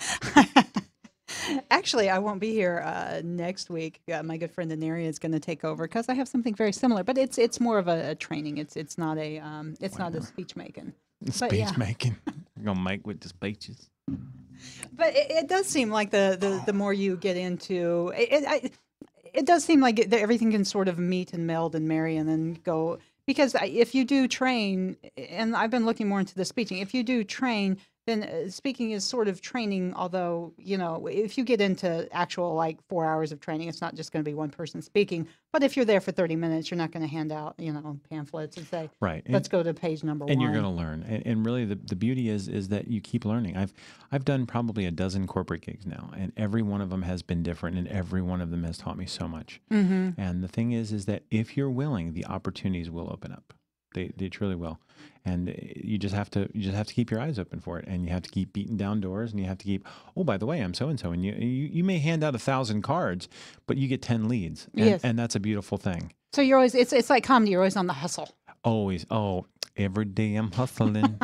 Actually, I won't be here next week. My good friend Aneria is going to take over because I have something very similar, but it's more of a training. It's not a not a speech making. Speech making. You're gonna make with the speeches. But it does seem like the more you get into it, it does seem like everything can sort of meet and meld and marry and then go. Because if you do train, and I've been looking more into the speaking, if you do train, then speaking is sort of training, although, you know, if you get into actual like 4 hours of training, it's not just going to be one person speaking. But if you're there for 30 minutes, you're not going to hand out, you know, pamphlets and say, right, let's go to page number one. And you're going to learn. And really the beauty is that you keep learning. I've done probably a dozen corporate gigs now, and every one of them has been different, and every one of them has taught me so much. Mm-hmm. And the thing is that if you're willing, the opportunities will open up. They truly will. And you just have to keep your eyes open for it, and you have to keep beating down doors, and you have to keep, oh, by the way, I'm so-and-so. And you may hand out 1,000 cards, but you get 10 leads. And, yes. And that's a beautiful thing. So you're always, it's like comedy. You're always on the hustle. Always. Oh, every day I'm hustling.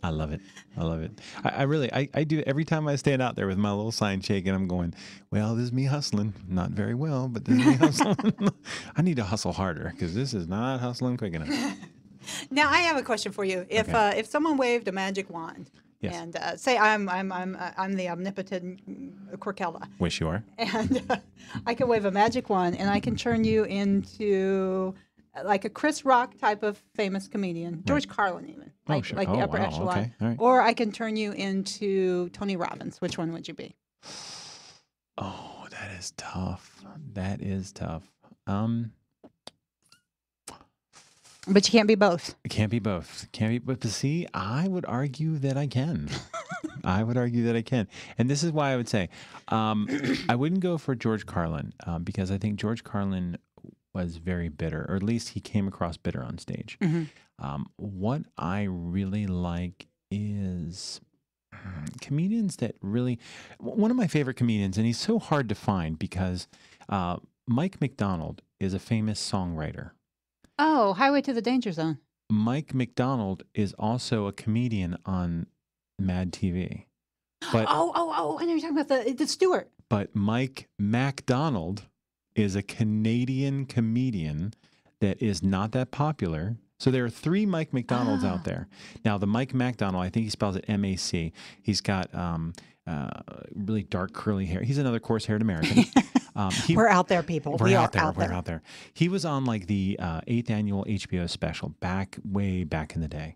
I love it. I love it. I really do. Every time I stand out there with my little sign shaking, I'm going, well, this is me hustling. Not very well, but this is me hustling. I need to hustle harder because this is not hustling quick enough. Now, I have a question for you. If someone waved a magic wand, yes. And say I'm the omnipotent Corkella. Wish you are. And I can wave a magic wand, and I can turn you into like a Chris Rock type of famous comedian, George Carlin even, like, sure. like the upper echelon. Okay. All right. Or I can turn you into Tony Robbins. Which one would you be? Oh, that is tough. That is tough. But you can't be both. It can't be both. Can't be. But see, I would argue that I can. I would argue that I can. And this is why I would say I wouldn't go for George Carlin because I think George Carlin was very bitter, or at least he came across bitter on stage. Mm-hmm. What I really like is comedians that really, one of my favorite comedians, and he's so hard to find because Mike McDonald is a famous songwriter. Oh, Highway to the Danger Zone. Mike McDonald is also a comedian on Mad TV. But I know you're talking about the Stewart. But Mike MacDonald is a Canadian comedian that is not that popular. So there are 3 Mike McDonalds out there. Now, the Mike McDonald, I think he spells it M-A-C. He's got really dark curly hair. He's another coarse-haired American. We're out there, people. We're out there. He was on like the 8th annual HBO special way back in the day.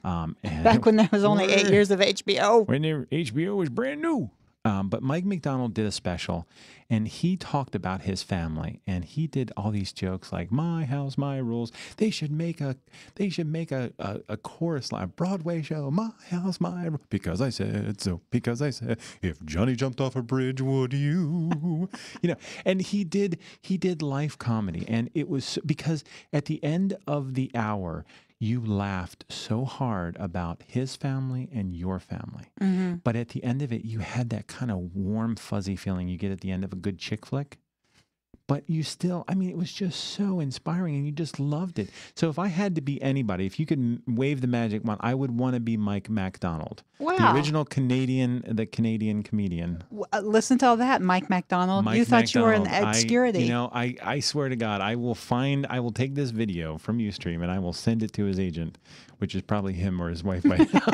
And back when there was only 8 years of HBO. When HBO was brand new. But Mike McDonald did a special, and he talked about his family, and he did all these jokes like "My house, my rules." They should make a chorus line, Broadway show. My house, my rules. Because I said so. Because I said, if Johnny jumped off a bridge, would you? And he did life comedy, and it was because at the end of the hour, you laughed so hard about his family and your family. Mm-hmm. But at the end of it, you had that kind of warm, fuzzy feeling you get at the end of a good chick flick. But you still, it was just so inspiring and you just loved it. So if I had to be anybody, if you could wave the magic wand, I would want to be Mike MacDonald. Wow. The original Canadian comedian. Listen to all that, Mike MacDonald. You thought you were in obscurity. I swear to God, I will take this video from Ustream and I will send it to his agent, which is probably him or his wife by now.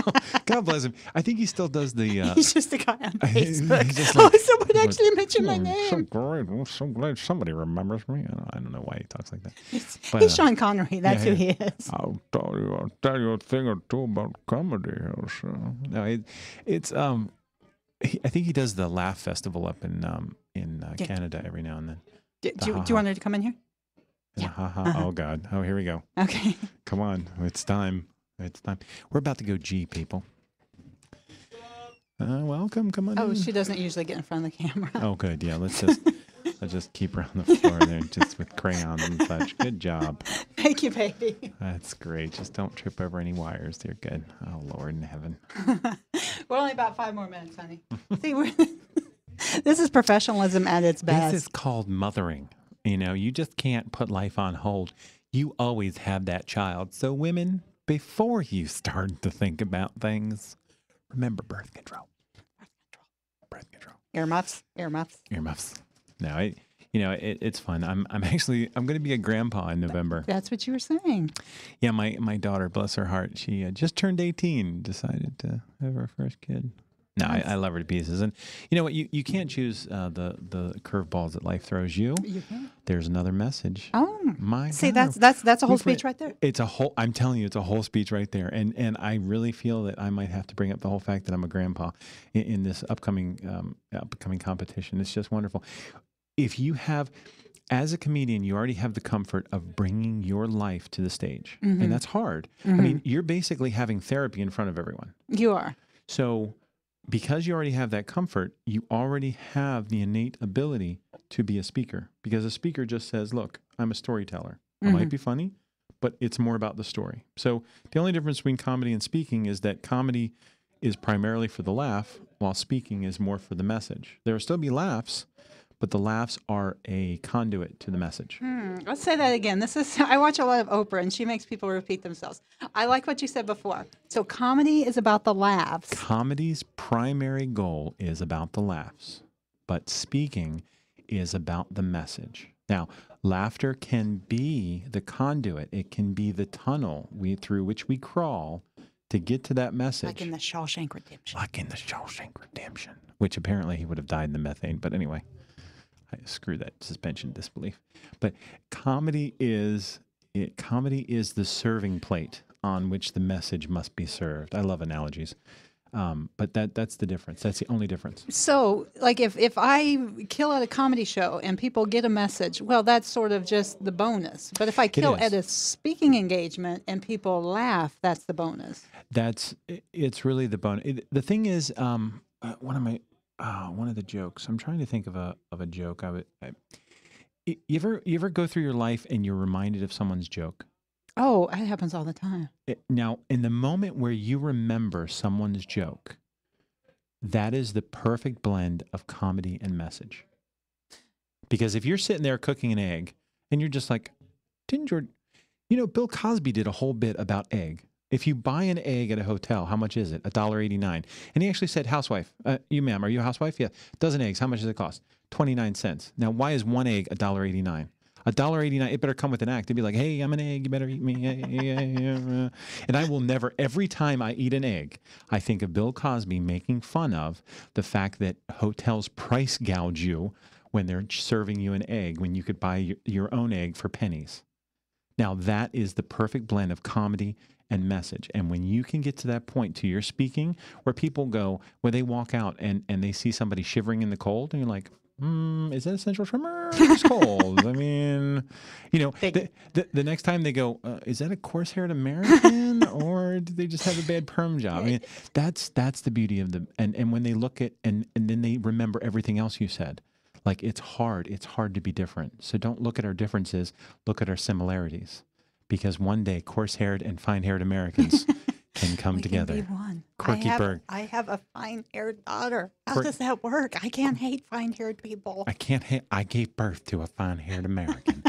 God bless him. I think he still does the... he's just a guy on Facebook. Someone actually mentioned my name. So great. I'm so glad somebody remembers me. I don't know why he talks like that. He's Sean Connery. That's who he is. I'll tell you a thing or two about comedy. No, it's I think he does the Laugh Festival up in Canada every now and then. Do you want her to come in here? Yeah. Oh God. Oh, here we go. Okay. Come on. It's time. We're about to go G, people. Welcome. Come on. Oh, she doesn't usually get in front of the camera. Oh, good. Yeah. Let's just keep her on the floor there, just with crayons and such. Good job. Thank you, baby. That's great. Just don't trip over any wires. They're good. Oh, Lord in heaven. We're only about 5 more minutes, honey. See, this is professionalism at its best. This is called mothering. You just can't put life on hold. You always have that child. So women, before you start to think about things, remember birth control. Birth control. Earmuffs. No, it's fun. I'm going to be a grandpa in November. That's what you were saying. Yeah, my daughter, bless her heart, she just turned 18, decided to have her first kid. No, I love her to pieces. And you know what? You can't choose the curveballs that life throws you. You can. There's another message. Oh, see, God. that's a whole speech right there. It's a whole. I'm telling you, it's a whole speech right there. And I really feel that I might have to bring up the whole fact that I'm a grandpa in this upcoming competition. It's just wonderful. If you have, as a comedian, you already have the comfort of bringing your life to the stage, and that's hard. Mm-hmm. You're basically having therapy in front of everyone. You are. So, because you already have that comfort, you already have the innate ability to be a speaker. Because a speaker just says, look, I'm a storyteller. I might be funny, but it's more about the story. So the only difference between comedy and speaking is that comedy is primarily for the laugh, while speaking is more for the message. There will still be laughs, but the laughs are a conduit to the message. Let's say that again. I watch a lot of Oprah, and she makes people repeat themselves. I like what you said before. So comedy is about the laughs. Comedy's primary goal is about the laughs, but speaking is about the message. Now, laughter can be the conduit. It can be the tunnel through which we crawl to get to that message. Like in the Shawshank Redemption. Which apparently he would have died in the methane. But anyway. Screw that suspension disbelief. But comedy is the serving plate on which the message must be served. I love analogies. But that's the difference. That's the only difference. So, like, if I kill at a comedy show and people get a message, well, that's sort of just the bonus. But if I kill at a speaking engagement and people laugh, that's the bonus. It's really the bonus. The thing is, one of the jokes. I'm trying to think of a joke. You ever go through your life and you're reminded of someone's joke? Oh, it happens all the time. Now, in the moment where you remember someone's joke, that is the perfect blend of comedy and message. Because if you're sitting there cooking an egg and you're just like, Bill Cosby did a whole bit about egg. If you buy an egg at a hotel, how much is it? $1.89. And he actually said, housewife, you ma'am, are you a housewife? Yeah. Dozen eggs, how much does it cost? 29 cents. Now, why is one egg $1.89? $1.89, it better come with an act. It'd be like, hey, I'm an egg, you better eat me. And I will never, every time I eat an egg, I think of Bill Cosby making fun of the fact that hotels price gouge you when they're serving you an egg, when you could buy your own egg for pennies. Now, that is the perfect blend of comedy and message. And when you can get to that point to your speaking where people go, where they walk out and they see somebody shivering in the cold, and you're like, is that a central tremor? It's cold. I mean, the next time they go, is that a coarse-haired American, or did they just have a bad perm job? I mean, that's the beauty of and when they look at and then they remember everything else you said. Like, it's hard to be different. So don't look at our differences, look at our similarities. Because one day, coarse-haired and fine-haired Americans can come together. Can be one. Kwirky Bird. I have a fine-haired daughter. How does that work? I can't hate fine-haired people. I gave birth to a fine-haired American.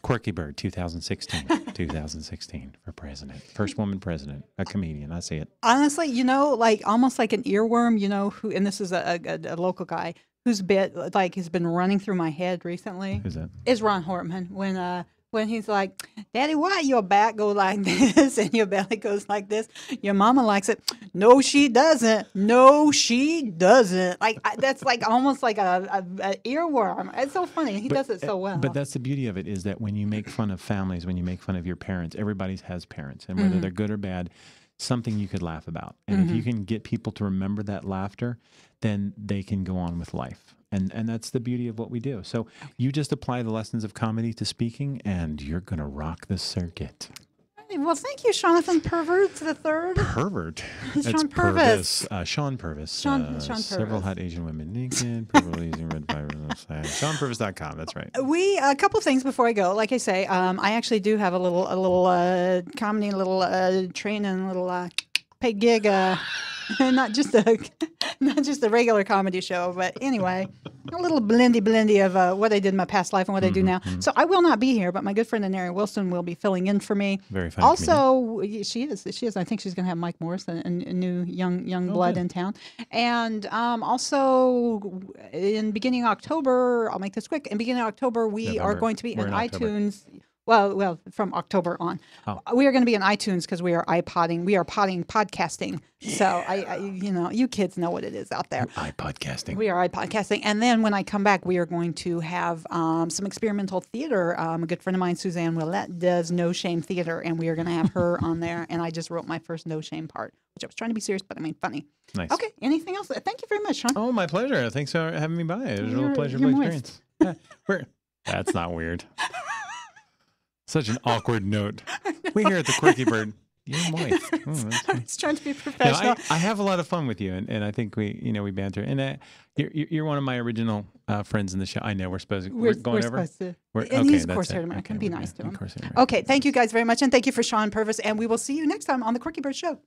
Kwirky Bird, 2016 for president. First woman president, a comedian. I see it. Honestly, almost like an earworm, who, and this is a local guy who's has been running through my head recently. Who's that? Is Ron Hortman. When he's like, Daddy, why your back go like this and your belly goes like this? Your mama likes it. No, she doesn't. No, she doesn't. That's like almost like a earworm. It's so funny. He does it so well. But that's the beauty of it, is that when you make fun of families, when you make fun of your parents, everybody has parents. And whether they're good or bad, something you could laugh about. And if you can get people to remember that laughter, then they can go on with life. And that's the beauty of what we do. So you just apply the lessons of comedy to speaking, and you're going to rock the circuit. Well, thank you, Jonathan Pervert the third. Pervert? Sean Purvis. Sean Purvis. Sean Purvis. Several hot Asian women naked, purple using red fibers. SeanPurvis.com. That's right. A couple of things before I go. Like I say, I actually do have a little comedy, a little training, a little paid gig. Not just a regular comedy show, but anyway, a little blendy of what I did in my past life and what I do now. So I will not be here, but my good friend Anari Wilson will be filling in for me. Very funny. Also, she is. I think she's going to have Mike Morris, a new young blood in town, and also in beginning of October, I'll make this quick. In beginning of October, we are going to be in iTunes. Well, from October on, we are going to be in iTunes because we are iPodding. We are podcasting. So you kids know what it is out there. iPodcasting. We are iPodcasting, and then when I come back, we are going to have some experimental theater. A good friend of mine, Suzanne Willette, does No Shame Theater, and we are going to have her on there. And I just wrote my first No Shame part, which I was trying to be serious, but I mean funny. Nice. Okay. Anything else? Thank you very much, Sean. Oh, my pleasure. Thanks for having me by. It was a real pleasurable experience. Yeah, that's not weird. Such an awkward note. We here at the Kwirky Bird. You're moist. I was trying to be professional. I have a lot of fun with you, and I think we banter. And you're one of my original friends in the show. I know we're supposed to. We're going over. And he's, of course, American. Be nice to him. Okay, thank you guys very much, and thank you for Sean Purvis. And we will see you next time on the Kwirky Bird Show.